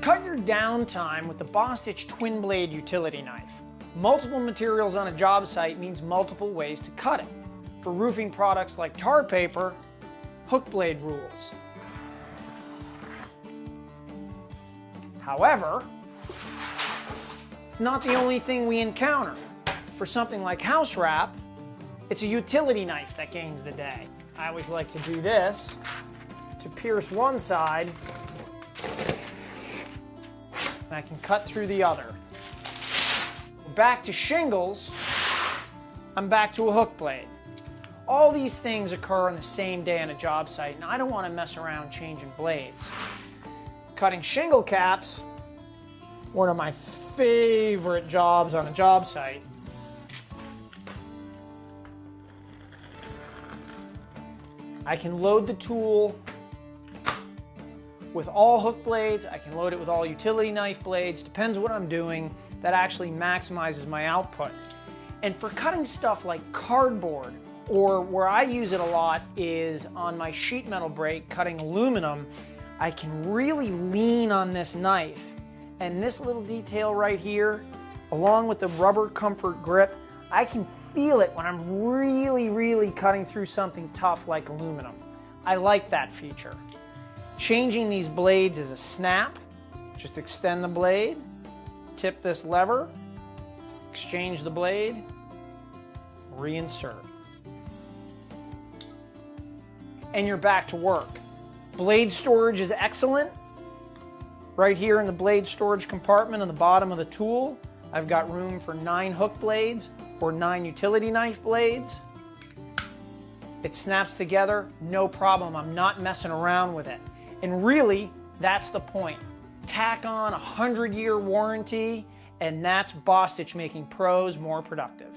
Cut your downtime with the Bostitch twin blade utility knife. Multiple materials on a job site means multiple ways to cut it. For roofing products like tar paper, hook blade rules. However, it's not the only thing we encounter. For something like house wrap, it's a utility knife that gains the day. I always like to do this to pierce one side, and I can cut through the other. Back to shingles, I'm back to a hook blade. All these things occur on the same day on a job site, and I don't want to mess around changing blades. Cutting shingle caps, one of my favorite jobs on a job site. I can load the tool with all hook blades, I can load it with all utility knife blades, depends what I'm doing. That actually maximizes my output. And for cutting stuff like cardboard, or where I use it a lot is on my sheet metal brake, cutting aluminum, I can really lean on this knife. And this little detail right here, along with the rubber comfort grip, I can feel it when I'm really cutting through something tough like aluminum. I like that feature. Changing these blades is a snap. Just extend the blade, tip this lever, exchange the blade, reinsert. And you're back to work. Blade storage is excellent. Right here in the blade storage compartment on the bottom of the tool, I've got room for 9 hook blades or 9 utility knife blades. It snaps together, no problem. I'm not messing around with it. And really, that's the point. Tack on a 100-year warranty, and that's Bostitch making pros more productive.